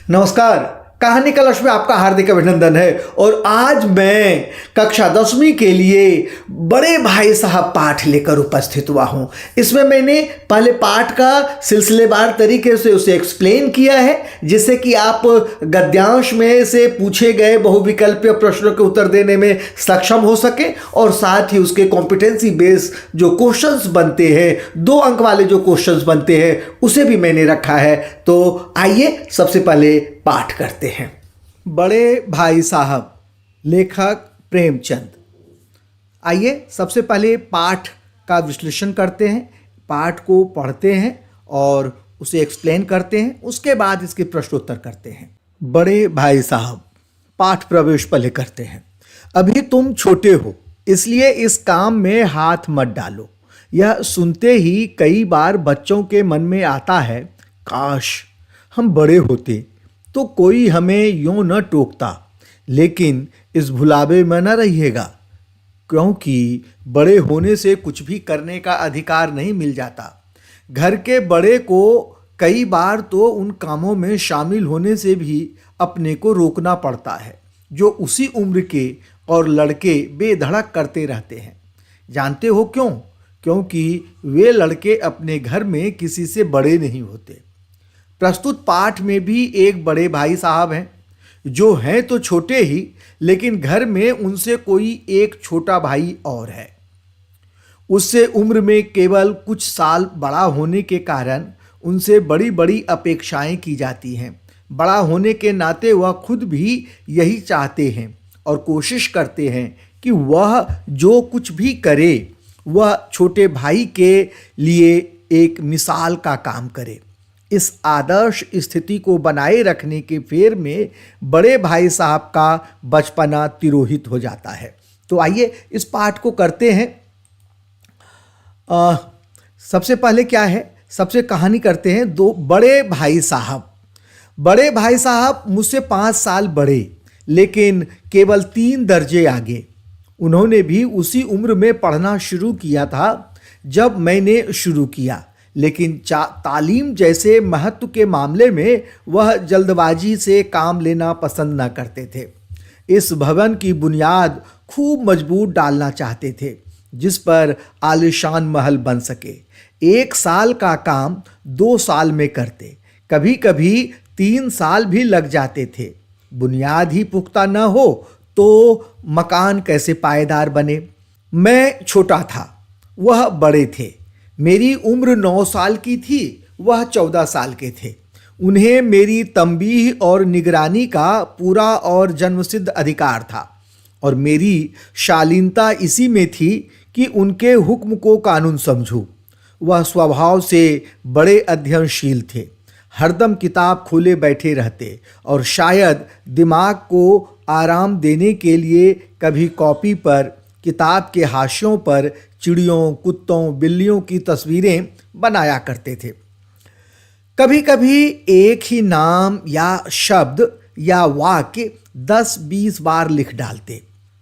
नमस्कार। कहानी कलश में आपका हार्दिक अभिनंदन है। और आज मैं कक्षा 10वीं के लिए बड़े भाई साहब पाठ लेकर उपस्थित हुआ हूँ। इसमें मैंने पहले पाठ का सिलसिलेवार तरीके से उसे एक्सप्लेन किया है, जिससे कि आप गद्यांश में से पूछे गए बहुविकल्पीय प्रश्नों के उत्तर देने में सक्षम हो सके, और साथ ही उसके कॉम्पिटेंसी बेस जो क्वेश्चंस बनते हैं, 2 अंक वाले जो क्वेश्चंस बनते हैं, उसे भी मैंने रखा है। तो आइए सबसे पहले पाठ करते हैं। बड़े भाई साहब, लेखक प्रेमचंद। आइए सबसे पहले पाठ का विश्लेषण करते हैं, पाठ को पढ़ते हैं और उसे एक्सप्लेन करते हैं। उसके बाद इसके प्रश्नोत्तर करते हैं। बड़े भाई साहब, पाठ प्रवेश पहले करते हैं। अभी तुम छोटे हो, इसलिए इस काम में हाथ मत डालो। यह सुनते ही कई बार बच्चों के मन में आता है, काश हम बड़े होते तो कोई हमें यूं न टोकता। लेकिन इस भुलावे में न रहिएगा, क्योंकि बड़े होने से कुछ भी करने का अधिकार नहीं मिल जाता। घर के बड़े को कई बार तो उन कामों में शामिल होने से भी अपने को रोकना पड़ता है जो उसी उम्र के और लड़के बेधड़क करते रहते हैं। जानते हो क्यों? क्योंकि वे लड़के अपने घर में किसी से बड़े नहीं होते। प्रस्तुत पाठ में भी एक बड़े भाई साहब हैं, जो हैं तो छोटे ही, लेकिन घर में उनसे कोई एक छोटा भाई और है। उससे उम्र में केवल कुछ साल बड़ा होने के कारण उनसे बड़ी बड़ी अपेक्षाएं की जाती हैं। बड़ा होने के नाते वह खुद भी यही चाहते हैं और कोशिश करते हैं कि वह जो कुछ भी करे वह छोटे भाई के लिए एक मिसाल का काम करे। इस आदर्श स्थिति को बनाए रखने के फेर में बड़े भाई साहब का बचपना तिरोहित हो जाता है। तो आइए इस पाठ को करते हैं। सबसे पहले क्या है, सबसे कहानी करते हैं। 2 बड़े भाई साहब। बड़े भाई साहब मुझसे 5 साल बड़े, लेकिन केवल 3 दर्जे आगे। उन्होंने भी उसी उम्र में पढ़ना शुरू किया था जब मैंने शुरू किया, लेकिन तालीम जैसे महत्व के मामले में वह जल्दबाजी से काम लेना पसंद न करते थे। इस भवन की बुनियाद खूब मजबूत डालना चाहते थे, जिस पर आलीशान महल बन सके। 1 साल का काम 2 साल में करते, कभी कभी 3 साल भी लग जाते थे। बुनियाद ही पुख्ता न हो तो मकान कैसे पायेदार बने। मैं छोटा था, वह बड़े थे। मेरी उम्र 9 साल की थी, वह 14 साल के थे। उन्हें मेरी तंबीह और निगरानी का पूरा और जन्मसिद्ध अधिकार था, और मेरी शालीनता इसी में थी कि उनके हुक्म को कानून समझूं। वह स्वभाव से बड़े अध्ययनशील थे, हरदम किताब खोले बैठे रहते, और शायद दिमाग को आराम देने के लिए कभी कॉपी पर, किताब के हाशियों पर चिड़ियों, कुत्तों, बिल्लियों की तस्वीरें बनाया करते थे। कभी कभी एक ही नाम या शब्द या वाक्य 10-20 बार लिख डालते।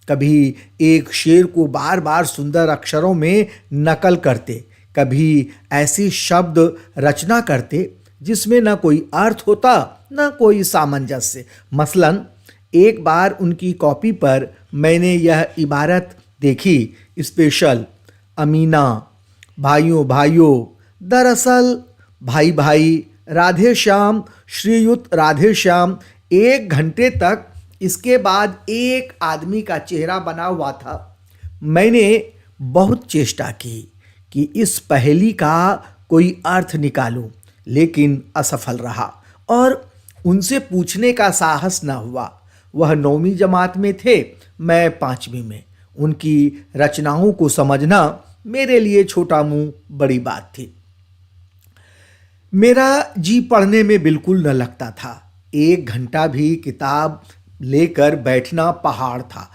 कभी एक शेर को बार बार सुंदर अक्षरों में नकल करते। कभी ऐसी शब्द रचना करते जिसमें न कोई अर्थ होता न कोई सामंजस्य। मसलन एक बार उनकी कॉपी पर मैंने यह इबारत देखी, स्पेशल अमीना, भाइयों भाइयों, दरअसल भाई भाई, राधे श्याम, श्रीयुत राधे श्याम। 1 घंटे तक इसके बाद एक आदमी का चेहरा बना हुआ था। मैंने बहुत चेष्टा की कि इस पहेली का कोई अर्थ निकालूं, लेकिन असफल रहा और उनसे पूछने का साहस न हुआ। वह 9वीं जमात में थे, मैं 5वीं में। उनकी रचनाओं को समझना मेरे लिए छोटा मुंह बड़ी बात थी। मेरा जी पढ़ने में बिल्कुल न लगता था। 1 घंटा भी किताब लेकर बैठना पहाड़ था।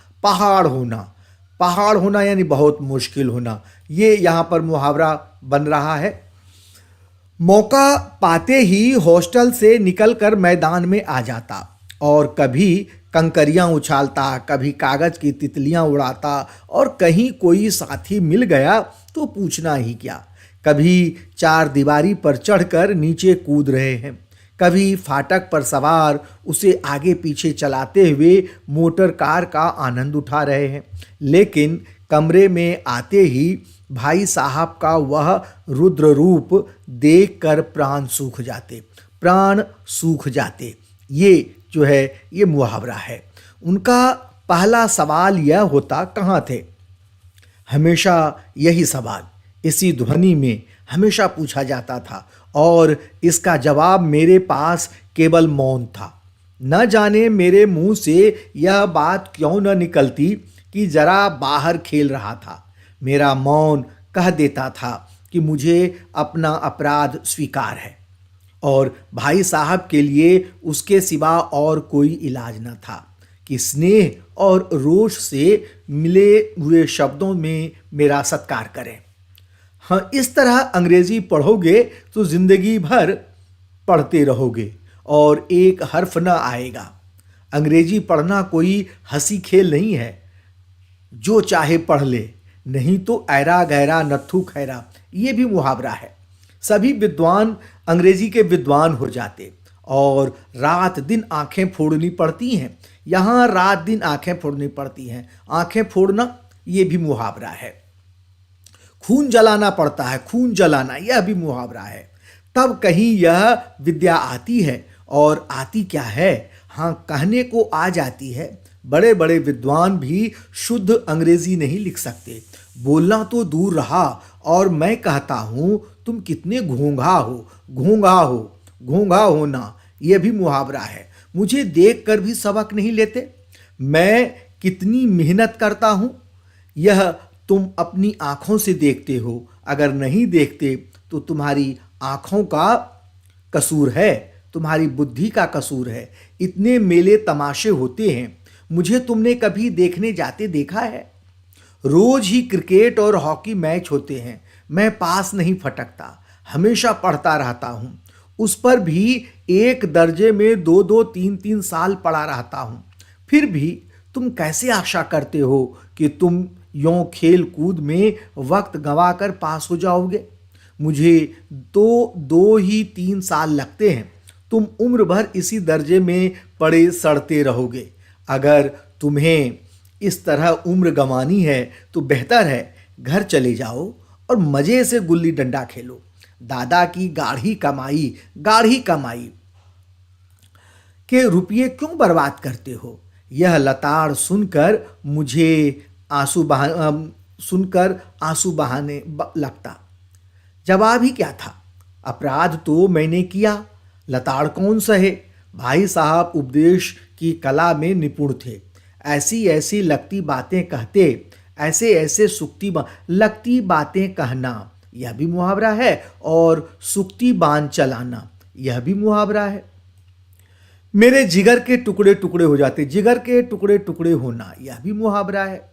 पहाड़ होना यानी बहुत मुश्किल होना, ये यहाँ पर मुहावरा बन रहा है। मौका पाते ही हॉस्टल से निकलकर मैदान में आ जाता और कभी कंकरियां उछालता, कभी कागज की तितलियां उड़ाता, और कहीं कोई साथी मिल गया तो पूछना ही क्या। कभी 4 दीवारी पर चढ़कर नीचे कूद रहे हैं, कभी फाटक पर सवार उसे आगे पीछे चलाते हुए मोटर कार का आनंद उठा रहे हैं, लेकिन कमरे में आते ही भाई साहब का वह रुद्र रूप देखकर प्राण सूख जाते। ये जो है ये मुहावरा है। उनका पहला सवाल यह होता, कहाँ थे? हमेशा यही सवाल इसी ध्वनि में हमेशा पूछा जाता था और इसका जवाब मेरे पास केवल मौन था। न जाने मेरे मुंह से यह बात क्यों न निकलती कि जरा बाहर खेल रहा था। मेरा मौन कह देता था कि मुझे अपना अपराध स्वीकार है और भाई साहब के लिए उसके सिवा और कोई इलाज न था कि स्नेह और रोष से मिले हुए शब्दों में मेरा सत्कार करें। हाँ, इस तरह अंग्रेजी पढ़ोगे तो जिंदगी भर पढ़ते रहोगे और एक हर्फ न आएगा। अंग्रेजी पढ़ना कोई हंसी खेल नहीं है, जो चाहे पढ़ ले, नहीं तो ऐरा गहरा नत्थु खैरा, ये भी मुहावरा है। सभी विद्वान अंग्रेजी के विद्वान हो जाते और रात दिन आंखें फोड़नी पड़ती हैं। यहाँ रात दिन आंखें फोड़नी पड़ती हैं। आंखें फोड़ना ये भी मुहावरा है। खून जलाना पड़ता है, खून जलाना यह भी मुहावरा है। तब कहीं यह विद्या आती है, और आती क्या है, हाँ कहने को आ जाती है। बड़े बड़े विद्वान भी शुद्ध अंग्रेजी नहीं लिख सकते। बोलना तो दूर रहा, और मैं कहता हूँ तुम कितने घोंघा हो, घोंघा हो, घोंघा होना यह भी मुहावरा है। मुझे देखकर भी सबक नहीं लेते। मैं कितनी मेहनत करता हूँ यह तुम अपनी आँखों से देखते हो। अगर नहीं देखते तो तुम्हारी आँखों का कसूर है, तुम्हारी बुद्धि का कसूर है। इतने मेले तमाशे होते हैं, मुझे तुमने कभी देखने जाते देखा है? रोज ही क्रिकेट और हॉकी मैच होते हैं, मैं पास नहीं फटकता, हमेशा पढ़ता रहता हूँ। उस पर भी एक दर्जे में 2-2, 3-3 साल पढ़ा रहता हूँ। फिर भी तुम कैसे आशा करते हो कि तुम यों खेल कूद में वक्त गंवाकर पास हो जाओगे? मुझे तो 2 ही 3 साल लगते हैं। तुम उम्र भर इसी दर्जे में पड़े सड़ते रहोगे। अगर तुम्हें इस तरह उम्र गंवानी है तो बेहतर है घर चले जाओ और मज़े से गुल्ली डंडा खेलो। दादा की गाढ़ी कमाई के रुपये क्यों बर्बाद करते हो? यह लताड़ सुनकर आंसू बहाने लगता। जवाब ही क्या था? अपराध तो मैंने किया, लताड़ कौन सहे? भाई साहब उपदेश की कला में निपुण थे। ऐसी ऐसी लगती बातें कहते, ऐसे ऐसे लगती बातें कहना यह भी मुहावरा है, और सुक्ति बांध चलाना यह भी मुहावरा है। मेरे जिगर के टुकड़े टुकड़े हो जाते, जिगर के टुकड़े टुकड़े होना यह भी मुहावरा है।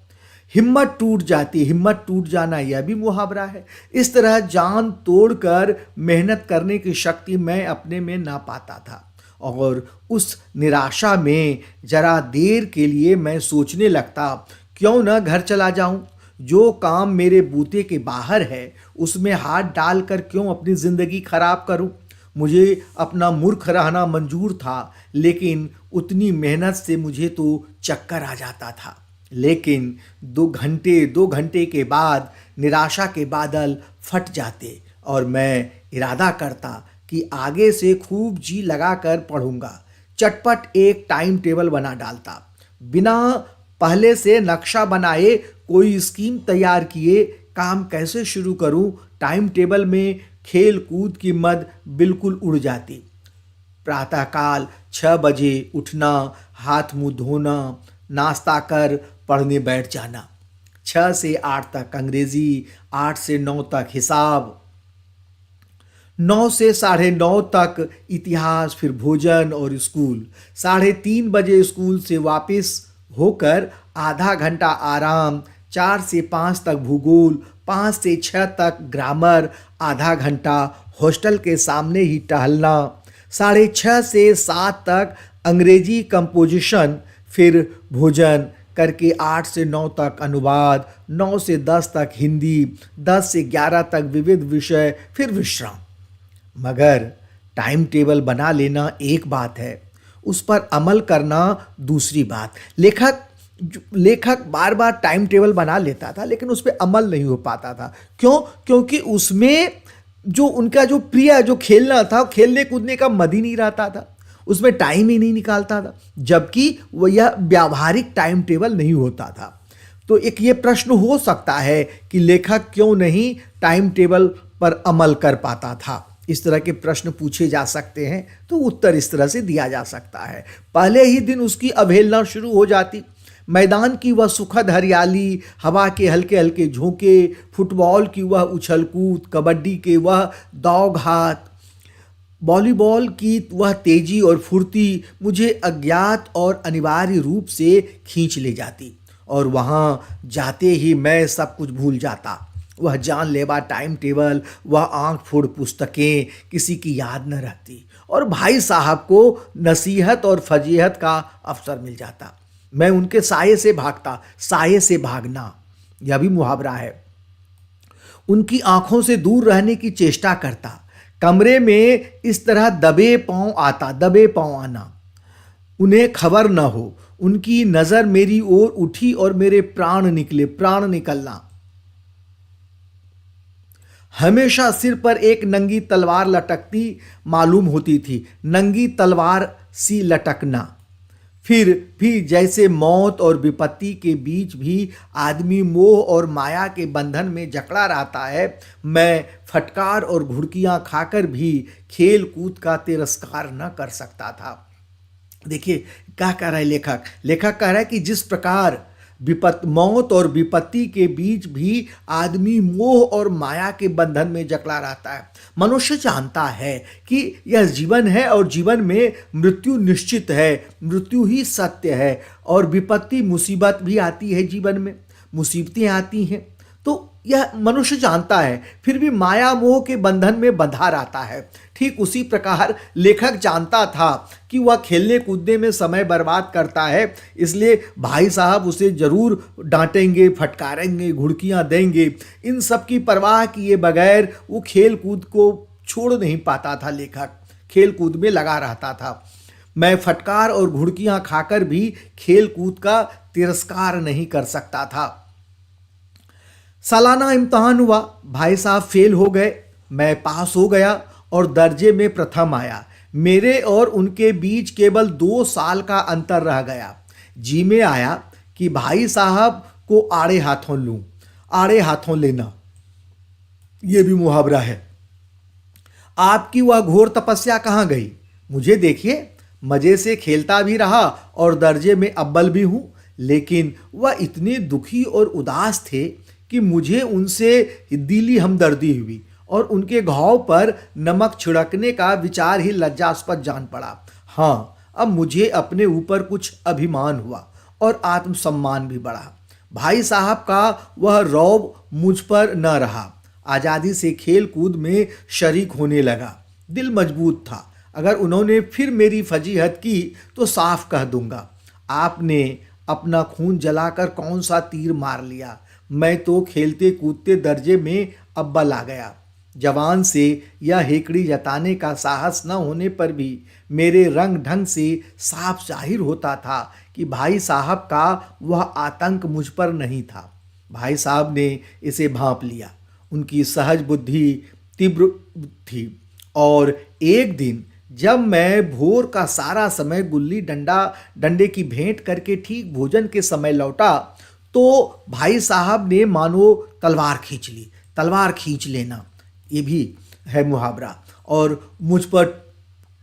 हिम्मत टूट जाती, हिम्मत टूट जाना यह भी मुहावरा है। इस तरह जान तोड़कर मेहनत करने की शक्ति मैं अपने में ना पाता था, और उस निराशा में जरा देर के लिए मैं सोचने लगता, क्यों न घर चला जाऊं? जो काम मेरे बूते के बाहर है उसमें हाथ डालकर क्यों अपनी जिंदगी खराब करूं? मुझे अपना मूर्ख रहना मंजूर था, लेकिन उतनी मेहनत से मुझे तो चक्कर आ जाता था। लेकिन 2 घंटे के बाद निराशा के बादल फट जाते और मैं इरादा करता कि आगे से खूब जी लगाकर पढ़ूंगा। चटपट एक टाइम टेबल बना डालता, बिना पहले से नक्शा बनाए, कोई स्कीम तैयार किए काम कैसे शुरू करूं। टाइम टेबल में खेल कूद की मद बिल्कुल उड़ जाती। प्रातःकाल 6 बजे उठना, हाथ मुंह धोना, नाश्ता कर पढ़ने बैठ जाना। 6 से 8 तक अंग्रेजी, 8 से 9 तक हिसाब, 9 से 9:30 तक इतिहास, फिर भोजन और स्कूल। 3:30 बजे स्कूल से वापस होकर आधा घंटा आराम, 4 से 5 तक भूगोल, 5 से 6 तक ग्रामर, आधा घंटा हॉस्टल के सामने ही टहलना, 6:30 से 7 तक अंग्रेजी कंपोजिशन, फिर भोजन करके 8 से 9 तक अनुवाद, 9 से 10 तक हिंदी, 10 से 11 तक विविध विषय, फिर विश्राम। मगर टाइम टेबल बना लेना एक बात है, उस पर अमल करना दूसरी बात। लेखक बार बार टाइम टेबल बना लेता था लेकिन उस पर अमल नहीं हो पाता था। क्यों? क्योंकि उसमें जो उनका जो प्रिय जो खेलना था, खेलने कूदने का मद ही नहीं रहता था, उसमें टाइम ही नहीं निकालता था, जबकि वह यह व्यावहारिक टाइम टेबल नहीं होता था। तो एक ये प्रश्न हो सकता है कि लेखक क्यों नहीं टाइम टेबल पर अमल कर पाता था। इस तरह के प्रश्न पूछे जा सकते हैं, तो उत्तर इस तरह से दिया जा सकता है। पहले ही दिन उसकी अवहेलना शुरू हो जाती। मैदान की वह सुखद हरियाली, हवा के हल्के हल्के झोंके, फुटबॉल की वह उछल कूद, कबड्डी के वह दौड़-घात, वॉलीबॉल की वह तेजी और फुर्ती मुझे अज्ञात और अनिवार्य रूप से खींच ले जाती, और वहाँ जाते ही मैं सब कुछ भूल जाता। वह जानलेवा टाइम टेबल, वह आंख फोड़ पुस्तकें किसी की याद न रहती, और भाई साहब को नसीहत और फजीहत का अवसर मिल जाता। मैं उनके साये से भागता। साये से भागना यह भी मुहावरा है। उनकी आंखों से दूर रहने की चेष्टा करता। कमरे में इस तरह दबे पांव आना, उन्हें खबर न हो। उनकी नजर मेरी ओर उठी और मेरे प्राण निकलना। हमेशा सिर पर एक नंगी तलवार लटकती मालूम होती थी। नंगी तलवार सी लटकना। फिर भी जैसे मौत और विपत्ति के बीच भी आदमी मोह और माया के बंधन में जकड़ा रहता है, मैं फटकार और घुड़कियां खाकर भी खेल कूद का तिरस्कार न कर सकता था। देखिए क्या कह रहा है लेखक। लेखक कह रहा है कि जिस प्रकार मौत और विपत्ति के बीच भी आदमी मोह और माया के बंधन में जकड़ा रहता है। मनुष्य जानता है कि यह जीवन है और जीवन में मृत्यु निश्चित है, मृत्यु ही सत्य है, और विपत्ति मुसीबत भी आती है, जीवन में मुसीबतें आती हैं, तो यह मनुष्य जानता है, फिर भी माया मोह के बंधन में बंधा रहता है। ठीक उसी प्रकार लेखक जानता था कि वह खेलने कूदने में समय बर्बाद करता है, इसलिए भाई साहब उसे जरूर डांटेंगे, फटकारेंगे, घुड़कियां देंगे। इन सब की परवाह किए बगैर वो खेल कूद को छोड़ नहीं पाता था। लेखक खेल कूद में लगा रहता था। मैं फटकार और घुड़कियां खाकर भी खेल कूद का तिरस्कार नहीं कर सकता था। सालाना इम्तहान हुआ। भाई साहब फेल हो गए, मैं पास हो गया और दर्जे में प्रथम आया। मेरे और उनके बीच केवल 2 साल का अंतर रह गया। जी में आया कि भाई साहब को आड़े हाथों लूं। आड़े हाथों लेना यह भी मुहावरा है। आपकी वह घोर तपस्या कहाँ गई? मुझे देखिए, मजे से खेलता भी रहा और दर्जे में अव्वल भी हूं, लेकिन वह इतने दुखी और उदास थे कि मुझे उनसे दिली हमदर्दी हुई और उनके घाव पर नमक छिड़कने का विचार ही लज्जास्पद जान पड़ा। हाँ, अब मुझे अपने ऊपर कुछ अभिमान हुआ और आत्मसम्मान भी बढ़ा। भाई साहब का वह रौब मुझ पर न रहा। आज़ादी से खेल कूद में शरीक होने लगा। दिल मजबूत था। अगर उन्होंने फिर मेरी फजीहत की तो साफ कह दूंगा, आपने अपना खून जलाकर कौन सा तीर मार लिया। मैं तो खेलते कूदते दर्जे में अव्वल आ गया। जवान से यह हेकड़ी जताने का साहस न होने पर भी मेरे रंग ढंग से साफ जाहिर होता था कि भाई साहब का वह आतंक मुझ पर नहीं था। भाई साहब ने इसे भांप लिया। उनकी सहज बुद्धि तीव्र थी, और एक दिन जब मैं भोर का सारा समय गुल्ली डंडे की भेंट करके ठीक भोजन के समय लौटा, तो भाई साहब ने मानो तलवार खींच ली। तलवार खींच लेना ये भी है मुहावरा। और मुझ पर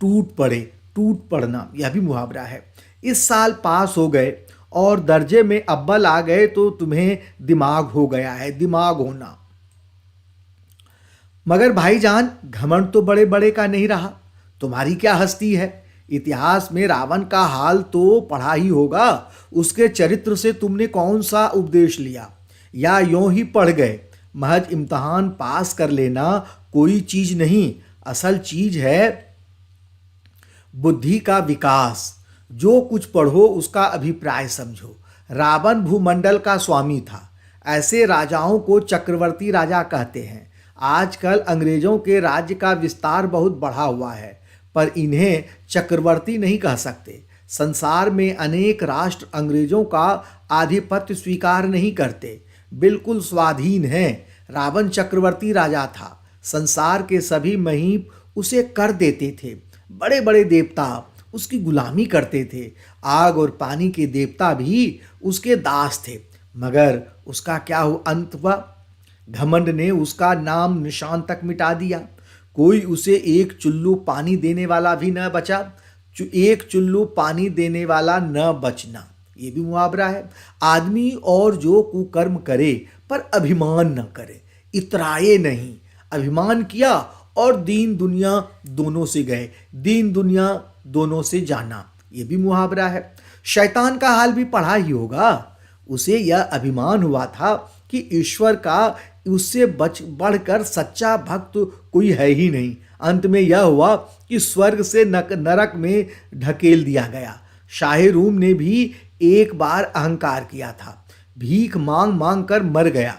टूट पड़ना यह भी मुहावरा है। इस साल पास हो गए और दर्जे में अव्वल आ गए तो तुम्हें दिमाग हो गया है, दिमाग होना। मगर भाईजान, घमंड तो बड़े बड़े का नहीं रहा। तुम्हारी क्या हस्ती है। इतिहास में रावण का हाल तो पढ़ा ही होगा। उसके चरित्र से तुमने कौन सा उपदेश लिया, या यूं ही पढ़ गए? महज इम्तहान पास कर लेना कोई चीज नहीं। असल चीज है बुद्धि का विकास। जो कुछ पढ़ो उसका अभिप्राय समझो। रावण भूमंडल का स्वामी था। ऐसे राजाओं को चक्रवर्ती राजा कहते हैं। आजकल अंग्रेजों के राज्य का विस्तार बहुत बढ़ा हुआ है। पर इन्हें चक्रवर्ती नहीं कह सकते। संसार में अनेक राष्ट्र अंग्रेजों का आधिपत्य स्वीकार नहीं करते, बिल्कुल स्वाधीन हैं। रावण चक्रवर्ती राजा था, संसार के सभी महीप उसे कर देते थे। बड़े बड़े देवता उसकी गुलामी करते थे, आग और पानी के देवता भी उसके दास थे। मगर उसका क्या अंत हुआ? घमंड ने उसका नाम निशान तक मिटा दिया। कोई उसे एक चुल्लू पानी देने वाला भी न बचा। एक चुल्लू पानी देने वाला न बचना, ये भी मुहावरा है। आदमी और जो कुकर्म करे पर अभिमान न करे, इतराए नहीं। अभिमान किया और दीन दुनिया दोनों से गए, दीन दुनिया दोनों से जाना, ये भी मुहावरा है। शैतान का हाल भी पढ़ा ही होगा। उसे यह अभिमान हुआ था कि ईश्वर का उससे बढ़कर सच्चा भक्त कोई है ही नहीं। अंत में यह हुआ कि स्वर्ग से नरक में ढकेल दिया गया। शाह रूम ने भी एक बार अहंकार किया था, भीख मांग मांग कर मर गया।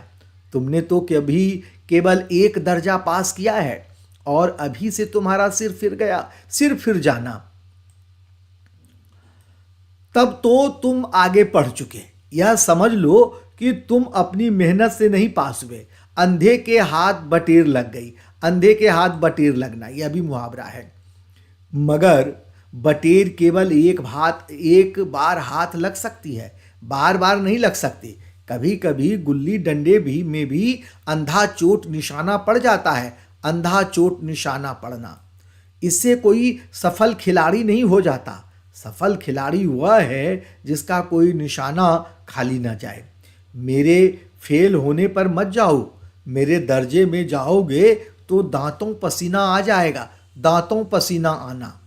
तुमने तो कभी केवल एक दर्जा पास किया है और अभी से तुम्हारा सिर फिर गया, सिर फिर जाना। तब तो तुम आगे बढ़ चुके। यह समझ लो कि तुम अपनी मेहनत से नहीं पास हुए। अंधे के हाथ बटेर लग गई। अंधे के हाथ बटेर लगना, यह भी मुहावरा है। मगर बटेर केवल एक बार हाथ लग सकती है, बार बार नहीं लग सकती। कभी कभी गुल्ली डंडे में भी अंधा चोट निशाना पड़ जाता है। अंधा चोट निशाना पड़ना, इससे कोई सफल खिलाड़ी नहीं हो जाता। सफल खिलाड़ी वह है जिसका कोई निशाना खाली ना जाए। मेरे फेल होने पर मत जाओ, मेरे दर्जे में जाओगे तो दांतों पसीना आ जाएगा, दांतों पसीना आना।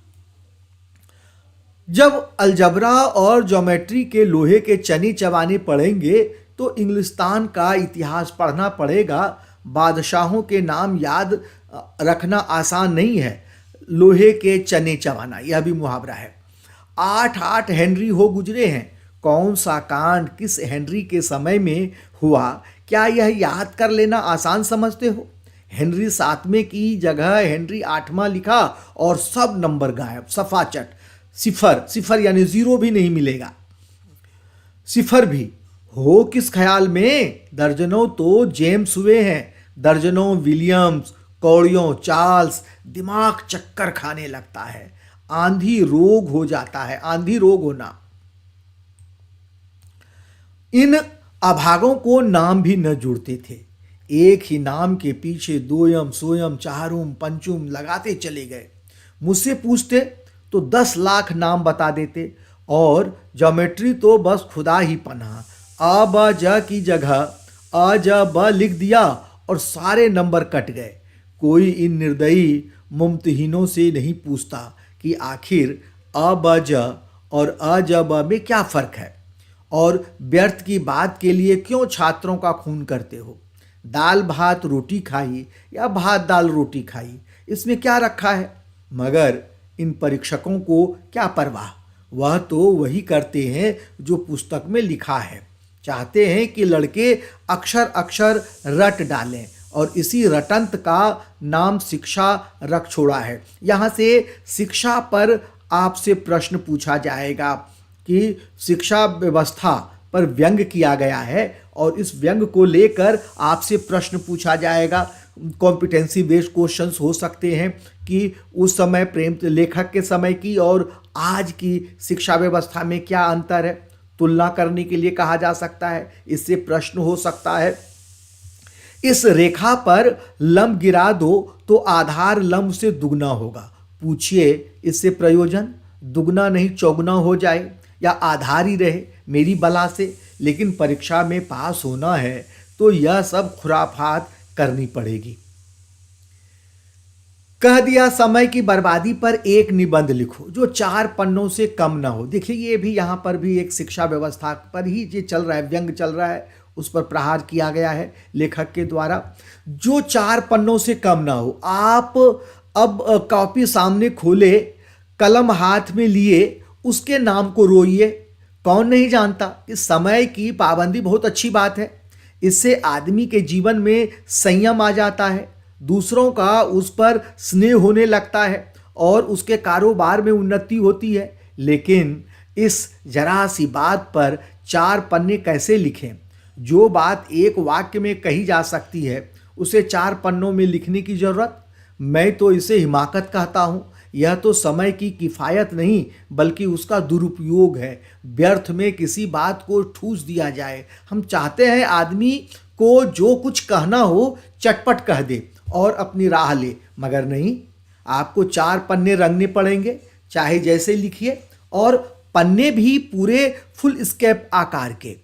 जब अलजबरा और ज्योमेट्री के लोहे के चने चबाने पड़ेंगे तो इंग्लिस्तान का इतिहास पढ़ना पड़ेगा। बादशाहों के नाम याद रखना आसान नहीं है। लोहे के चने चबाना, यह भी मुहावरा है। 8 हेनरी हो गुजरे हैं। कौन सा कांड किस हेनरी के समय में हुआ, क्या यह याद कर लेना आसान समझते हो? हेनरी 7वें की जगह हेनरी 8वां लिखा और सब नंबर गायब, सफाचट। सिफर यानी जीरो भी नहीं मिलेगा। सिफर भी हो किस ख्याल में? दर्जनों तो जेम्स हुए हैं, दर्जनों विलियम्स, कौड़ियों चार्ल्स। दिमाग चक्कर खाने लगता है, आंधी रोग हो जाता है, आंधी रोग होना। इन अभागों को नाम भी न जुड़ते थे। एक ही नाम के पीछे दोयम सोयम चारुम पंचुम लगाते चले गए। मुझसे पूछते तो 10 लाख नाम बता देते, और ज्योमेट्री तो बस खुदा ही पनाह। अ ब ज की जगह अ ज ब लिख दिया और सारे नंबर कट गए। कोई इन निर्दयी मुमतहिनों से नहीं पूछता कि आखिर अ ब ज और अ ज ब में क्या फ़र्क है, और व्यर्थ की बात के लिए क्यों छात्रों का खून करते हो। दाल भात रोटी खाई या भात दाल रोटी खाई, इसमें क्या रखा है। मगर इन परीक्षकों को क्या परवाह, वह तो वही करते हैं जो पुस्तक में लिखा है। चाहते हैं कि लड़के अक्षर अक्षर रट डालें, और इसी रटंत का नाम शिक्षा रख छोड़ा है। यहाँ से शिक्षा पर आपसे प्रश्न पूछा जाएगा कि शिक्षा व्यवस्था पर व्यंग किया गया है, और इस व्यंग को लेकर आपसे प्रश्न पूछा जाएगा। कॉम्पिटेंसी बेस्ड क्वेश्चंस हो सकते हैं कि उस समय प्रेम लेखक के समय की और आज की शिक्षा व्यवस्था में क्या अंतर है, तुलना करने के लिए कहा जा सकता है। इससे प्रश्न हो सकता है, इस रेखा पर लंब गिरा दो तो आधार लंब से दुगना होगा। पूछिए इससे प्रयोजन, दुगना नहीं चौगुना हो जाए, या आधार ही रहे मेरी बला से। लेकिन परीक्षा में पास होना है तो यह सब खुराफात करनी पड़ेगी। कह दिया समय की बर्बादी पर एक निबंध लिखो जो 4 पन्नों से कम ना हो। देखिए ये भी यहाँ पर भी एक शिक्षा व्यवस्था पर ही ये चल रहा है, व्यंग चल रहा है, उस पर प्रहार किया गया है लेखक के द्वारा। जो 4 पन्नों से कम ना हो। आप अब कॉपी सामने खोले, कलम हाथ में लिए, उसके नाम को रोइए। कौन नहीं जानता कि समय की पाबंदी बहुत अच्छी बात है। इससे आदमी के जीवन में संयम आ जाता है, दूसरों का उस पर स्नेह होने लगता है, और उसके कारोबार में उन्नति होती है। लेकिन इस जरा सी बात पर 4 पन्ने कैसे लिखें? जो बात एक वाक्य में कही जा सकती है उसे 4 पन्नों में लिखने की जरूरत? मैं तो इसे हिमाकत कहता हूँ। यह तो समय की किफ़ायत नहीं बल्कि उसका दुरुपयोग है। व्यर्थ में किसी बात को ठूस दिया जाए। हम चाहते हैं आदमी को जो कुछ कहना हो चटपट कह दे और अपनी राह ले, मगर नहीं, आपको 4 पन्ने रंगने पड़ेंगे, चाहे जैसे लिखिए, और पन्ने भी पूरे फुल स्केप आकार के।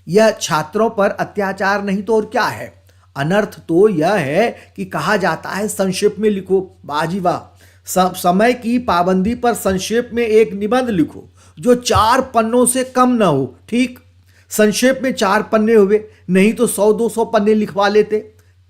यह छात्रों पर अत्याचार नहीं तो और क्या है? अनर्थ तो यह है कि कहा जाता है संक्षेप में लिखो। बाजी वाह! समय की पाबंदी पर संक्षेप में एक निबंध लिखो जो 4 पन्नों से कम न हो। ठीक, संक्षेप में 4 पन्ने हुए, नहीं तो 100-200 पन्ने लिखवा लेते।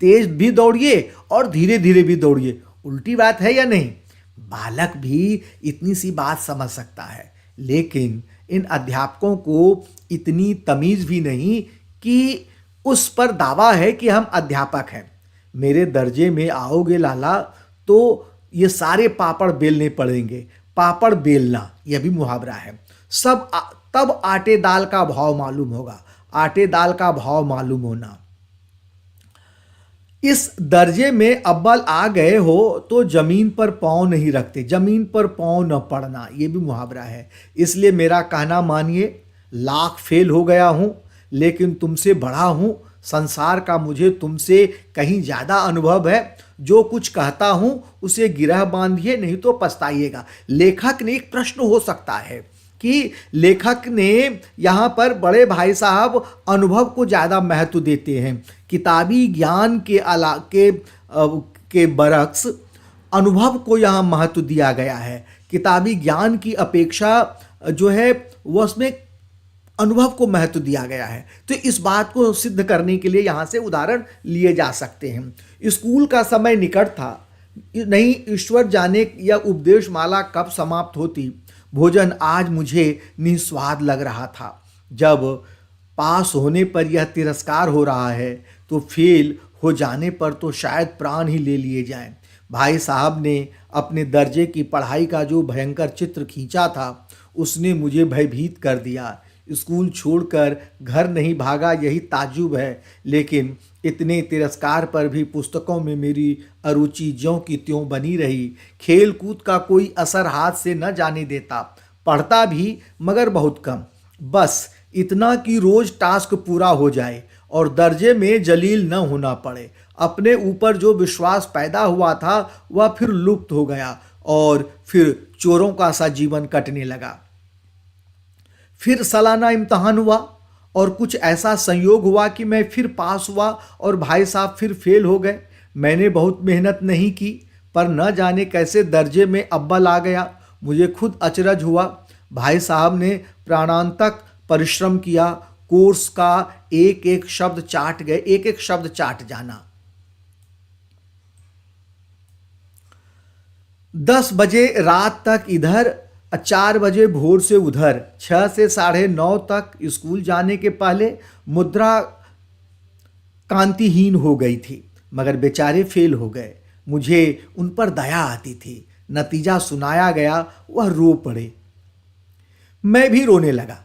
तेज भी दौड़िए और धीरे धीरे भी दौड़िए। उल्टी बात है या नहीं? बालक भी इतनी सी बात समझ सकता है, लेकिन इन अध्यापकों को इतनी तमीज भी नहीं कि उस पर दावा है कि हम अध्यापक हैं। मेरे दर्जे में आओगे लाला तो ये सारे पापड़ बेलने पड़ेंगे। पापड़ बेलना यह भी मुहावरा है। तब आटे दाल का भाव मालूम होगा। आटे दाल का भाव मालूम होना। इस दर्जे में अव्वल आ गए हो तो जमीन पर पाँव नहीं रखते। जमीन पर पाँव न पड़ना ये भी मुहावरा है। इसलिए मेरा कहना मानिए, लाख फेल हो गया हूँ लेकिन तुमसे बड़ा हूँ। संसार का मुझे तुमसे कहीं ज़्यादा अनुभव है। जो कुछ कहता हूँ उसे गिरह बांधिए, नहीं तो पछताइएगा। लेखक ने एक प्रश्न हो सकता है कि लेखक ने यहाँ पर बड़े भाई साहब अनुभव को ज़्यादा महत्व देते हैं। किताबी ज्ञान के बरक्स अनुभव को यहाँ महत्व दिया गया है। किताबी ज्ञान की अपेक्षा जो है वह उसमें अनुभव को महत्व दिया गया है। तो इस बात को सिद्ध करने के लिए यहाँ से उदाहरण लिए जा सकते हैं। स्कूल का समय निकट था, नहीं ईश्वर जाने यह उपदेश माला कब समाप्त होती। भोजन आज मुझे निस्वाद लग रहा था। जब पास होने पर यह तिरस्कार हो रहा है तो फेल हो जाने पर तो शायद प्राण ही ले लिए जाएं। भाई साहब ने अपने दर्जे की पढ़ाई का जो भयंकर चित्र खींचा था उसने मुझे भयभीत कर दिया। स्कूल छोड़कर घर नहीं भागा यही ताज्जुब है, लेकिन इतने तिरस्कार पर भी पुस्तकों में मेरी अरुचि ज्यों की त्यों बनी रही। खेल कूद का कोई असर हाथ से न जाने देता। पढ़ता भी मगर बहुत कम, बस इतना कि रोज टास्क पूरा हो जाए और दर्जे में जलील न होना पड़े। अपने ऊपर जो विश्वास पैदा हुआ था वह फिर लुप्त हो गया और फिर चोरों का सा जीवन कटने लगा। फिर सालाना इम्तहान हुआ और कुछ ऐसा संयोग हुआ कि मैं फिर पास हुआ और भाई साहब फिर फेल हो गए। मैंने बहुत मेहनत नहीं की पर न जाने कैसे दर्जे में अव्वल आ गया। मुझे खुद अचरज हुआ। भाई साहब ने प्राणांतक परिश्रम किया। कोर्स का एक एक शब्द चाट गए, एक एक शब्द चाट जाना। 10 बजे रात तक इधर, 4 बजे भोर से उधर। 6 से 9:30 तक स्कूल जाने के पहले मुद्रा कांतिहीन हो गई थी, मगर बेचारे फेल हो गए। मुझे उन पर दया आती थी। नतीजा सुनाया गया, वह रो पड़े। मैं भी रोने लगा।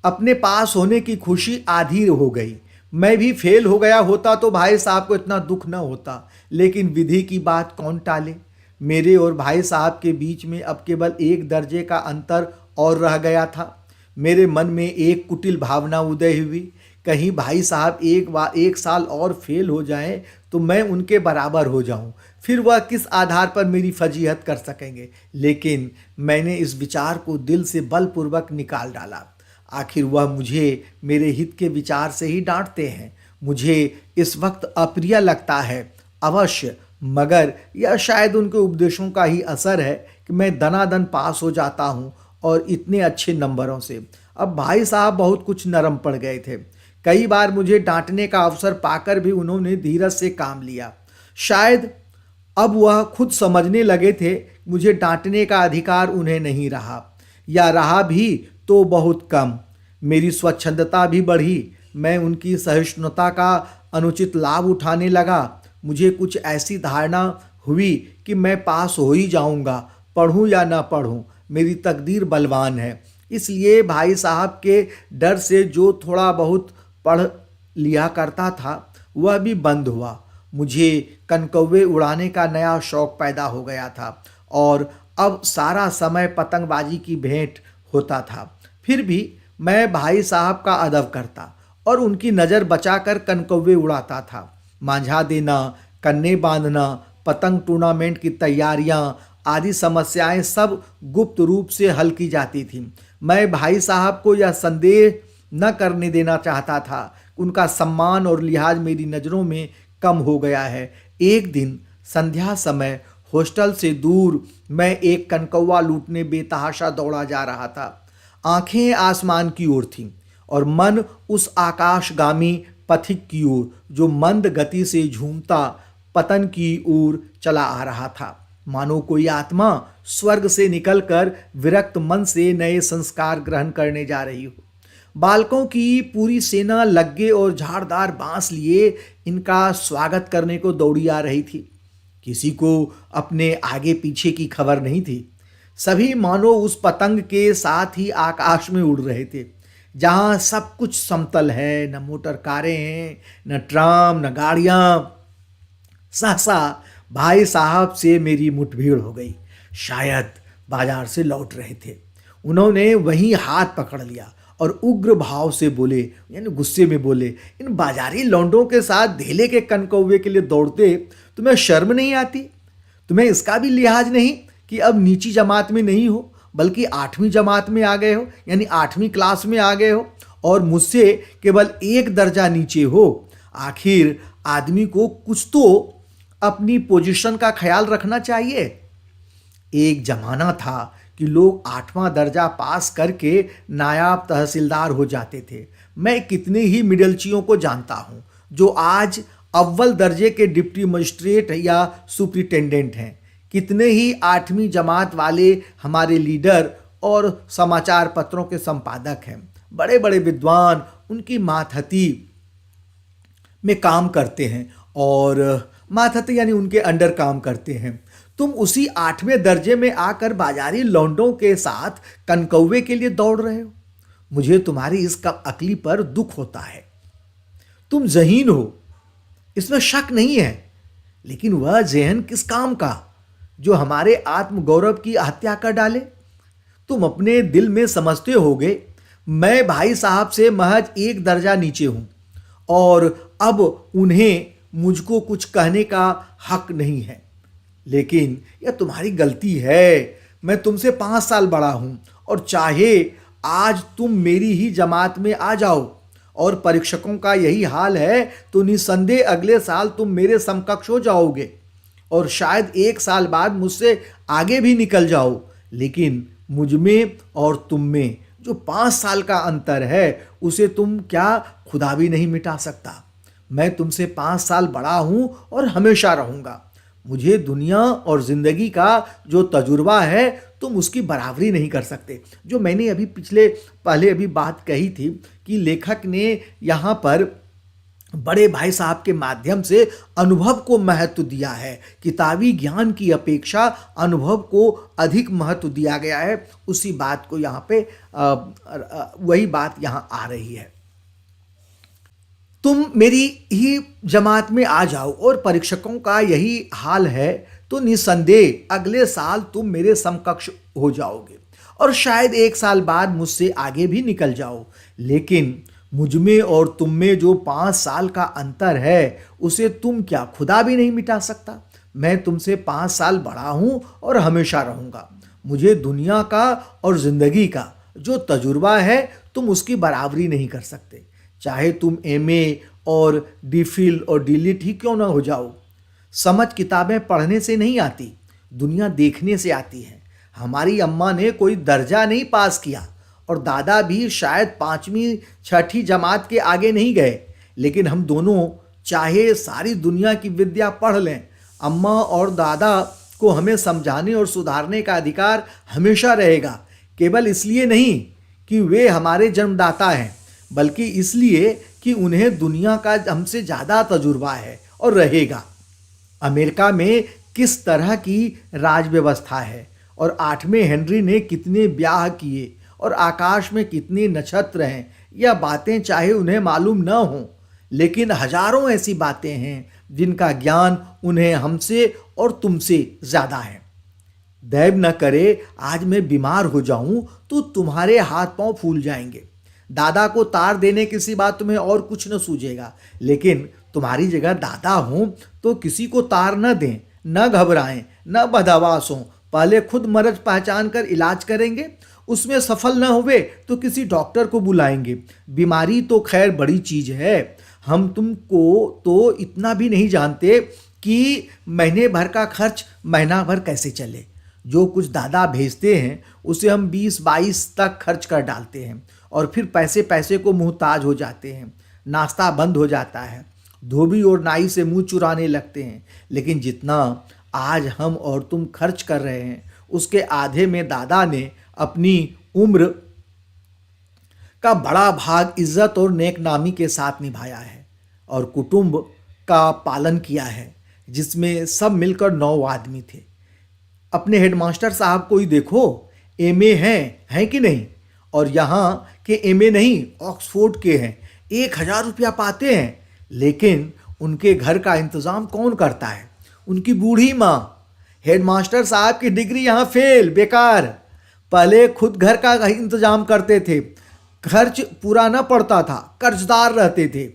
अपने पास होने की खुशी आधी हो गई। मैं भी फेल हो गया होता तो भाई साहब को इतना दुख न होता, लेकिन विधि की बात कौन टाले। मेरे और भाई साहब के बीच में अब केवल एक दर्जे का अंतर और रह गया था। मेरे मन में एक कुटिल भावना उदय हुई, कहीं भाई साहब एक साल और फेल हो जाएं तो मैं उनके बराबर हो जाऊं, फिर वह किस आधार पर मेरी फजीहत कर सकेंगे। लेकिन मैंने इस विचार को दिल से बलपूर्वक निकाल डाला। आखिर वह मुझे मेरे हित के विचार से ही डांटते हैं। मुझे इस वक्त अप्रिय लगता है अवश्य, मगर यह शायद उनके उपदेशों का ही असर है कि मैं दनादन पास हो जाता हूँ और इतने अच्छे नंबरों से। अब भाई साहब बहुत कुछ नरम पड़ गए थे। कई बार मुझे डांटने का अवसर पाकर भी उन्होंने धीरज से काम लिया। शायद अब वह खुद समझने लगे थे मुझे डांटने का अधिकार उन्हें नहीं रहा, या रहा भी तो बहुत कम। मेरी स्वच्छंदता भी बढ़ी। मैं उनकी सहिष्णुता का अनुचित लाभ उठाने लगा। मुझे कुछ ऐसी धारणा हुई कि मैं पास हो ही जाऊंगा, पढ़ूं या ना पढ़ूं, मेरी तकदीर बलवान है। इसलिए भाई साहब के डर से जो थोड़ा बहुत पढ़ लिया करता था वह भी बंद हुआ। मुझे कनकौवे उड़ाने का नया शौक पैदा हो गया था और अब सारा समय पतंगबाजी की भेंट होता था। फिर भी मैं भाई साहब का अदब करता और उनकी नज़र बचाकर कनकौवे उड़ाता था। मांझा देना, कन्ने बांधना, पतंग टूर्नामेंट की तैयारियां आदि समस्याएं सब गुप्त रूप से हल की जाती थीं। मैं भाई साहब को यह संदेह न करने देना चाहता था। उनका सम्मान और लिहाज मेरी नज़रों में कम हो गया है। एक दिन संध्या समय हॉस्टल से दूर मैं एक कनकौवा लूटने बेतहाशा दौड़ा जा रहा था। आंखें आसमान की ओर थीं और मन उस आकाशगामी पथिक की ओर जो मंद गति से झूमता पतन की ओर चला आ रहा था। मानो कोई आत्मा स्वर्ग से निकलकर विरक्त मन से नए संस्कार ग्रहण करने जा रही हो। बालकों की पूरी सेना लग्गे और झाड़दार बांस लिए इनका स्वागत करने को दौड़ी आ रही थी। किसी को अपने आगे पीछे की खबर नहीं थी। सभी मानो उस पतंग के साथ ही आकाश में उड़ रहे थे जहां सब कुछ समतल है, न मोटर कारें हैं, न ट्राम, न गाड़ियां। सहसा भाई साहब से मेरी मुठभेड़ हो गई। शायद बाजार से लौट रहे थे। उन्होंने वहीं हाथ पकड़ लिया और उग्र भाव से बोले, यानी गुस्से में बोले, इन बाजारी लौंडों के साथ धेले के कनकौवे के लिए दौड़ते तुम्हें शर्म नहीं आती? तुम्हें इसका भी लिहाज नहीं कि अब नीची जमात में नहीं हो बल्कि 8वीं जमात में आ गए हो, यानी 8वीं क्लास में आ गए हो और मुझसे केवल एक दर्जा नीचे हो। आखिर आदमी को कुछ तो अपनी पोजीशन का ख्याल रखना चाहिए। एक जमाना था कि लोग 8वां दर्जा पास करके नायाब तहसीलदार हो जाते थे। मैं कितने ही मिडलचियों को जानता हूं जो आज अव्वल दर्जे के डिप्टी मजिस्ट्रेट या सुपरिटेंडेंट हैं। कितने ही 8वीं जमात वाले हमारे लीडर और समाचार पत्रों के संपादक हैं। बड़े बड़े विद्वान उनकी मातहती में काम करते हैं और मातहती यानी उनके अंडर काम करते हैं। तुम उसी 8वें दर्जे में आकर बाजारी लौंडों के साथ कनकौवे के लिए दौड़ रहे हो। मुझे तुम्हारी इस अक्ली पर दुख होता है। तुम ज़हीन हो, इसमें शक नहीं है, लेकिन वह ज़हन किस काम का जो हमारे आत्मगौरव की हत्या कर डाले? तुम अपने दिल में समझते होगे मैं भाई साहब से महज एक दर्जा नीचे हूं और अब उन्हें मुझको कुछ कहने का हक नहीं है। लेकिन यह तुम्हारी गलती है। मैं तुमसे 5 साल बड़ा हूं और चाहे आज तुम मेरी ही जमात में आ जाओ और परीक्षकों का यही हाल है तो निस्संदेह अगले साल तुम मेरे समकक्ष हो जाओगे और शायद 1 साल बाद मुझसे आगे भी निकल जाओ। लेकिन मुझ में और तुम में जो 5 साल का अंतर है उसे तुम क्या खुदा भी नहीं मिटा सकता। मैं तुमसे 5 साल बड़ा हूं और हमेशा रहूंगा। मुझे दुनिया और जिंदगी का जो तजुर्बा है तुम उसकी बराबरी नहीं कर सकते। जो मैंने अभी पहले अभी बात कही थी कि लेखक ने यहाँ पर बड़े भाई साहब के माध्यम से अनुभव को महत्व दिया है। किताबी ज्ञान की अपेक्षा अनुभव को अधिक महत्व दिया गया है। उसी बात को यहाँ पे वही बात यहाँ आ रही है। तुम मेरी ही जमात में आ जाओ और परीक्षकों का यही हाल है तो निस्संदेह अगले साल तुम मेरे समकक्ष हो जाओगे और शायद 1 साल बाद मुझसे आगे भी निकल जाओ। लेकिन मुझ में और तुम में जो 5 साल का अंतर है उसे तुम क्या खुदा भी नहीं मिटा सकता। मैं तुमसे 5 साल बड़ा हूं और हमेशा रहूंगा। मुझे दुनिया का और जिंदगी का जो तजुर्बा है तुम उसकी बराबरी नहीं कर सकते। चाहे तुम MA और DPhil और DLit ही क्यों ना हो जाओ। समझ किताबें पढ़ने से नहीं आती, दुनिया देखने से आती है। हमारी अम्मा ने कोई दर्जा नहीं पास किया और दादा भी शायद 5वीं 6ठी जमात के आगे नहीं गए, लेकिन हम दोनों चाहे सारी दुनिया की विद्या पढ़ लें, अम्मा और दादा को हमें समझाने और सुधारने का अधिकार हमेशा रहेगा। केवल इसलिए नहीं कि वे हमारे जन्मदाता हैं बल्कि इसलिए कि उन्हें दुनिया का हमसे ज़्यादा तजुर्बा है और रहेगा। अमेरिका में किस तरह की राज व्यवस्था है और 8वें हेनरी ने कितने ब्याह किए और आकाश में कितने नक्षत्र हैं, यह बातें चाहे उन्हें मालूम न हो, लेकिन हजारों ऐसी बातें हैं जिनका ज्ञान उन्हें हमसे और तुमसे ज्यादा है। दैव न करे आज मैं बीमार हो जाऊं तो तुम्हारे हाथ पांव फूल जाएंगे। दादा को तार देने की सी बात तुम्हें और कुछ न सूझेगा, लेकिन तुम्हारी जगह दादा हो तो किसी को तार न दें, न घबराएं, न बदहवास हों, पहले खुद मर्ज पहचान कर इलाज करेंगे, उसमें सफल न हुए तो किसी डॉक्टर को बुलाएंगे। बीमारी तो खैर बड़ी चीज है, हम तुमको तो इतना भी नहीं जानते कि महीने भर का खर्च महीना भर कैसे चले। जो कुछ दादा भेजते हैं उसे हम 20-22 तक खर्च कर डालते हैं और फिर पैसे पैसे को मुहताज हो जाते हैं। नाश्ता बंद हो जाता है, धोबी और नाई से मुंह चुराने लगते हैं। लेकिन जितना आज हम और तुम खर्च कर रहे हैं उसके आधे में दादा ने अपनी उम्र का बड़ा भाग इज्जत और नेकनामी के साथ निभाया है और कुटुंब का पालन किया है, जिसमें सब मिलकर 9 आदमी थे। अपने हेडमास्टर साहब को ही देखो, एमए हैं कि नहीं, और यहाँ के एमए नहीं ऑक्सफोर्ड के हैं, 1000 रुपया पाते हैं, लेकिन उनके घर का इंतजाम कौन करता है? उनकी बूढ़ी माँ। हेडमास्टर साहब की डिग्री यहाँ फेल, बेकार। पहले खुद घर का इंतजाम करते थे, खर्च पूरा न पड़ता था, कर्जदार रहते थे।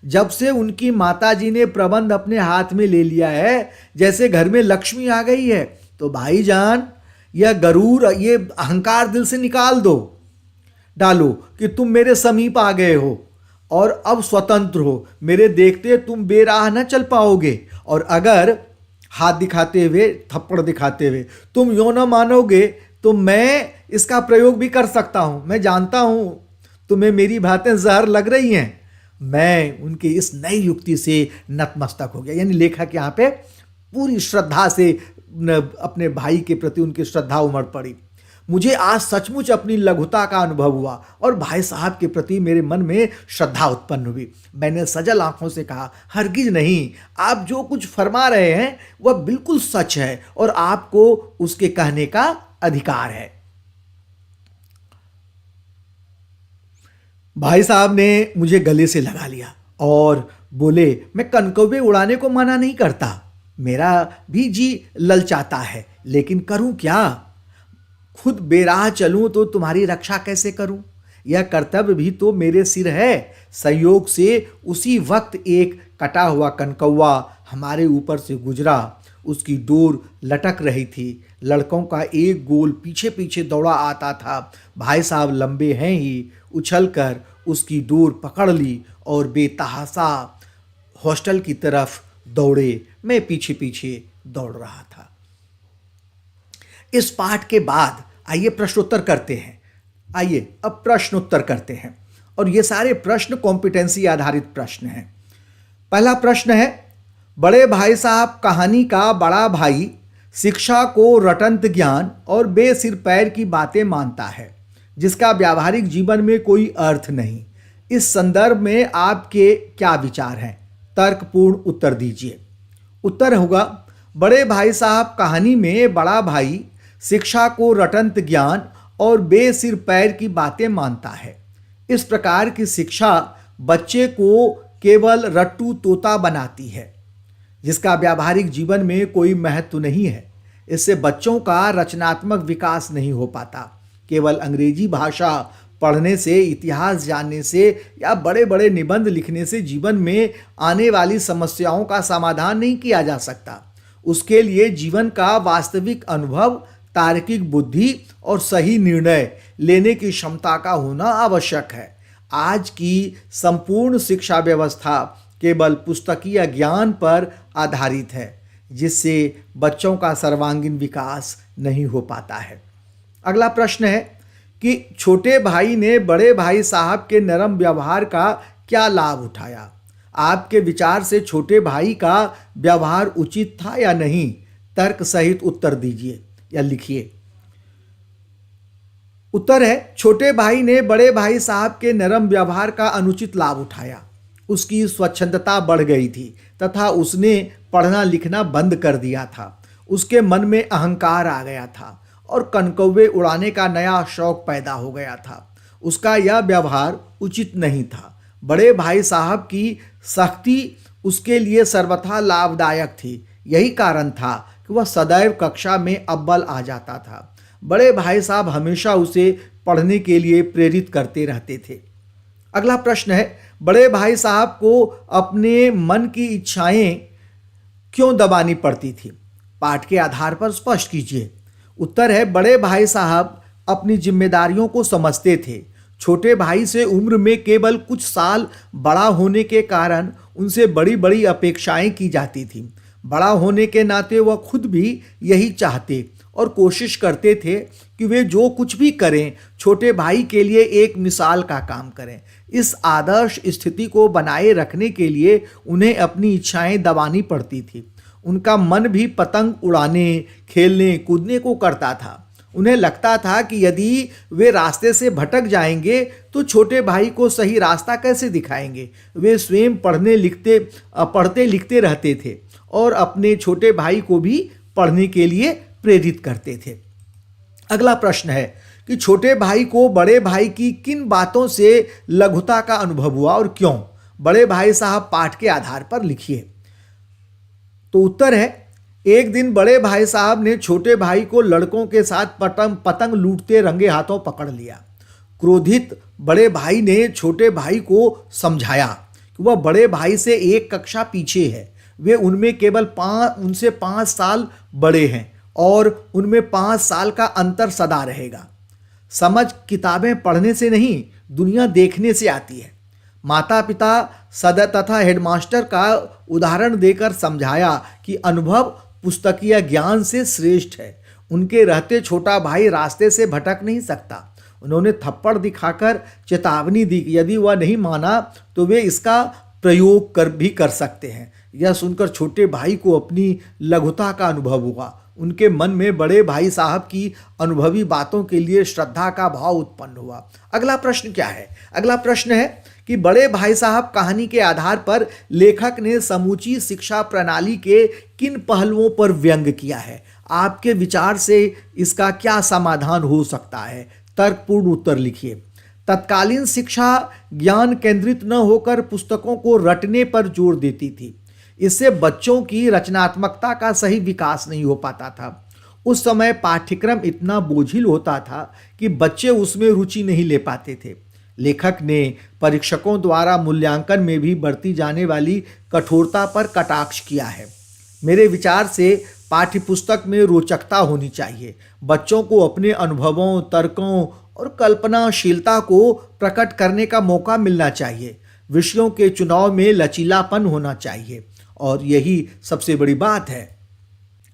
जब से उनकी माताजी ने प्रबंध अपने हाथ में ले लिया है, जैसे घर में लक्ष्मी आ गई है। तो भाईजान, यह गरूर, ये अहंकार दिल से निकाल डालो कि तुम मेरे समीप आ गए हो और अब स्वतंत्र हो। मेरे देखते तुम बेराह न चल पाओगे, और अगर हाथ दिखाते हुए, थप्पड़ दिखाते हुए तुम यूं न मानोगे तो मैं इसका प्रयोग भी कर सकता हूं। मैं जानता हूं तुम्हें मेरी बातें जहर लग रही हैं। मैं उनकी इस नई युक्ति से नतमस्तक हो गया। यानी लेखक यहाँ पे पूरी श्रद्धा से अपने भाई के प्रति उनकी श्रद्धा उमड़ पड़ी। मुझे आज सचमुच अपनी लघुता का अनुभव हुआ और भाई साहब के प्रति मेरे मन में श्रद्धा उत्पन्न हुई। मैंने सजल आंखों से कहा, हरगिज नहीं, आप जो कुछ फरमा रहे हैं वह बिल्कुल सच है और आपको उसके कहने का अधिकार है। भाई साहब ने मुझे गले से लगा लिया और बोले, मैं कनकौवे उड़ाने को मना नहीं करता, मेरा भी जी ललचाता है, लेकिन करूं क्या? खुद बेराह चलूं तो तुम्हारी रक्षा कैसे करूं? यह कर्तव्य भी तो मेरे सिर है। संयोग से उसी वक्त एक कटा हुआ कनकौवा हमारे ऊपर से गुजरा। उसकी डोर लटक रही थी। लड़कों का एक गोल पीछे पीछे दौड़ा आता था। भाई साहब लंबे हैं ही, उछलकर उसकी डोर पकड़ ली और बेतहाशा हॉस्टल की तरफ दौड़े। मैं पीछे पीछे दौड़ रहा था। इस पाठ के बाद आइए प्रश्नोत्तर करते हैं। आइए अब प्रश्नोत्तर करते हैं, और ये सारे प्रश्न कॉम्पिटेंसी आधारित प्रश्न हैं। पहला प्रश्न है, बड़े भाई साहब कहानी का बड़ा भाई शिक्षा को रटंत ज्ञान और बेसिर पैर की बातें मानता है, जिसका व्यावहारिक जीवन में कोई अर्थ नहीं। इस संदर्भ में आपके क्या विचार हैं? तर्कपूर्ण उत्तर दीजिए। उत्तर होगा, बड़े भाई साहब कहानी में बड़ा भाई शिक्षा को रटंत ज्ञान और बेसिर पैर की बातें मानता है। इस प्रकार की शिक्षा बच्चे को केवल रट्टू तोता बनाती है, जिसका व्यावहारिक जीवन में कोई महत्व नहीं है। इससे बच्चों का रचनात्मक विकास नहीं हो पाता। केवल अंग्रेजी भाषा पढ़ने से, इतिहास जानने से या बड़े बड़े निबंध लिखने से जीवन में आने वाली समस्याओं का समाधान नहीं किया जा सकता। उसके लिए जीवन का वास्तविक अनुभव, तार्किक बुद्धि और सही निर्णय लेने की क्षमता का होना आवश्यक है। आज की संपूर्ण शिक्षा व्यवस्था केवल पुस्तकीय ज्ञान पर आधारित है, जिससे बच्चों का सर्वांगीण विकास नहीं हो पाता है। अगला प्रश्न है कि छोटे भाई ने बड़े भाई साहब के नरम व्यवहार का क्या लाभ उठाया? आपके विचार से छोटे भाई का व्यवहार उचित था या नहीं? तर्क सहित उत्तर दीजिए या लिखिए। उत्तर है, छोटे भाई ने बड़े भाई साहब के नरम व्यवहार का अनुचित लाभ उठाया। उसकी स्वच्छंदता बढ़ गई थी तथा उसने पढ़ना लिखना बंद कर दिया था। उसके मन में अहंकार आ गया था और कनकौवे उड़ाने का नया शौक पैदा हो गया था। उसका यह व्यवहार उचित नहीं था। बड़े भाई साहब की सख्ती उसके लिए सर्वथा लाभदायक थी। यही कारण था कि वह सदैव कक्षा में अव्वल आ जाता था। बड़े भाई साहब हमेशा उसे पढ़ने के लिए प्रेरित करते रहते थे। अगला प्रश्न है, बड़े भाई साहब को अपने मन की इच्छाएं क्यों दबानी पड़ती थी? पाठ के आधार पर स्पष्ट कीजिए। उत्तर है, बड़े भाई साहब अपनी जिम्मेदारियों को समझते थे। छोटे भाई से उम्र में केवल कुछ साल बड़ा होने के कारण उनसे बड़ी बड़ी अपेक्षाएं की जाती थीं। बड़ा होने के नाते वह खुद भी यही चाहते और कोशिश करते थे कि वे जो कुछ भी करें छोटे भाई के लिए एक मिसाल का काम करें। इस आदर्श स्थिति को बनाए रखने के लिए उन्हें अपनी इच्छाएं दबानी पड़ती थी। उनका मन भी पतंग उड़ाने, खेलने, कूदने को करता था। उन्हें लगता था कि यदि वे रास्ते से भटक जाएंगे तो छोटे भाई को सही रास्ता कैसे दिखाएंगे। वे स्वयं पढ़ते लिखते रहते थे और अपने छोटे भाई को भी पढ़ने के लिए प्रेरित करते थे। अगला प्रश्न है कि छोटे भाई को बड़े भाई की किन बातों से लघुता का अनुभव हुआ और क्यों? बड़े भाई साहब पाठ के आधार पर लिखिए। तो उत्तर है, एक दिन बड़े भाई साहब ने छोटे भाई को लड़कों के साथ पतंग लूटते रंगे हाथों पकड़ लिया। क्रोधित बड़े भाई ने छोटे भाई को समझाया कि वह बड़े भाई से एक कक्षा पीछे है। वे उनमें उनसे 5 साल बड़े हैं और उनमें 5 साल का अंतर सदा रहेगा। समझ किताबें पढ़ने से नहीं, दुनिया देखने से आती है। माता पिता तथा हेडमास्टर का उदाहरण देकर समझाया कि अनुभव पुस्तकीय ज्ञान से श्रेष्ठ है। उनके रहते छोटा भाई रास्ते से भटक नहीं सकता। उन्होंने थप्पड़ दिखाकर चेतावनी दी, यदि वह नहीं माना तो वे इसका प्रयोग भी कर सकते हैं। यह सुनकर छोटे भाई को अपनी लघुता का अनुभव हुआ। उनके मन में बड़े भाई साहब की अनुभवी बातों के लिए श्रद्धा का भाव उत्पन्न हुआ। अगला प्रश्न क्या है? अगला प्रश्न है कि बड़े भाई साहब कहानी के आधार पर लेखक ने समूची शिक्षा प्रणाली के किन पहलुओं पर व्यंग किया है? आपके विचार से इसका क्या समाधान हो सकता है? तर्कपूर्ण उत्तर लिखिए। तत्कालीन शिक्षा ज्ञान केंद्रित न होकर पुस्तकों को रटने पर जोर देती थी। इससे बच्चों की रचनात्मकता का सही विकास नहीं हो पाता था। उस समय पाठ्यक्रम इतना बोझिल होता था कि बच्चे उसमें रुचि नहीं ले पाते थे। लेखक ने परीक्षकों द्वारा मूल्यांकन में भी बरती जाने वाली कठोरता पर कटाक्ष किया है। मेरे विचार से पाठ्यपुस्तक में रोचकता होनी चाहिए। बच्चों को अपने अनुभवों, तर्कों और कल्पनाशीलता को प्रकट करने का मौका मिलना चाहिए। विषयों के चुनाव में लचीलापन होना चाहिए और यही सबसे बड़ी बात है।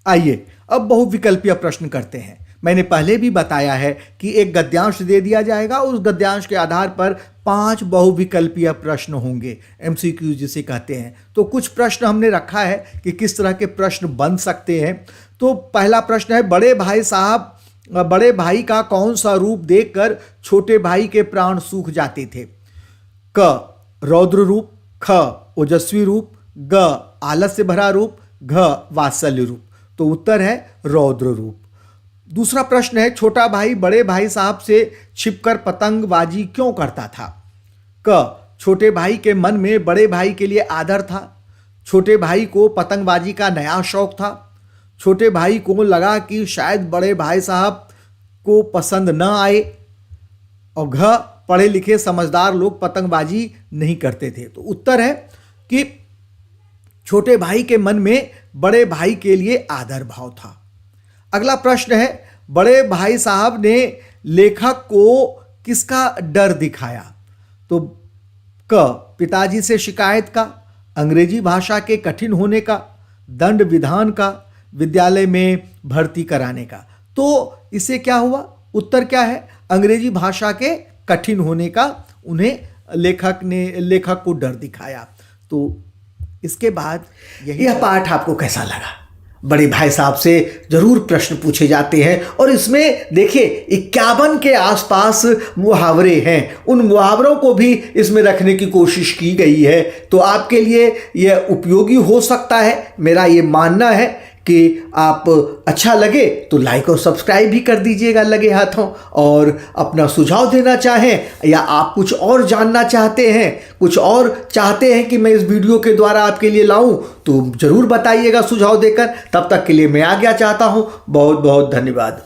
आइए अब बहुविकल्पीय प्रश्न करते हैं। मैंने पहले भी बताया है कि एक गद्यांश दे दिया जाएगा, उस गद्यांश के आधार पर 5 बहुविकल्पीय प्रश्न होंगे, MCQ जिसे कहते हैं। तो कुछ प्रश्न हमने रखा है कि किस तरह के प्रश्न बन सकते हैं। तो पहला प्रश्न है, बड़े भाई का कौन सा रूप देखकर छोटे भाई के प्राण सूख जाते थे? क रौद्र रूप, ख ओजस्वी रूप, ग आलस से भरा रूप, घ वात्सल्य रूप। तो उत्तर है रौद्र रूप। दूसरा प्रश्न है, छोटा भाई बड़े भाई साहब से छिपकर पतंगबाजी क्यों करता था? क छोटे भाई के मन में बड़े भाई के लिए आदर था। छोटे भाई को पतंगबाजी का नया शौक था। छोटे भाई को लगा कि शायद बड़े भाई साहब को पसंद न आए। और घ पढ़े लिखे समझदार लोग पतंगबाजी नहीं करते थे। तो उत्तर है कि छोटे भाई के मन में बड़े भाई के लिए आदर भाव था। अगला प्रश्न है, बड़े भाई साहब ने लेखक को किसका डर दिखाया? तो क पिताजी से शिकायत का, अंग्रेजी भाषा के कठिन होने का, दंड विधान का, विद्यालय में भर्ती कराने का। तो इससे क्या हुआ? उत्तर क्या है? अंग्रेजी भाषा के कठिन होने का उन्हें लेखक को डर दिखाया। तो इसके बाद यह पाठ आपको कैसा लगा? बड़े भाई साहब से जरूर प्रश्न पूछे जाते हैं और इसमें देखिए 51 के आसपास मुहावरे हैं। उन मुहावरों को भी इसमें रखने की कोशिश की गई है। तो आपके लिए यह उपयोगी हो सकता है। मेरा ये मानना है कि आप अच्छा लगे तो लाइक और सब्सक्राइब भी कर दीजिएगा लगे हाथों। और अपना सुझाव देना चाहें या आप कुछ और जानना चाहते हैं, कुछ और चाहते हैं कि मैं इस वीडियो के द्वारा आपके लिए लाऊं, तो ज़रूर बताइएगा सुझाव देकर। तब तक के लिए मैं आज्ञा चाहता हूं। बहुत बहुत धन्यवाद।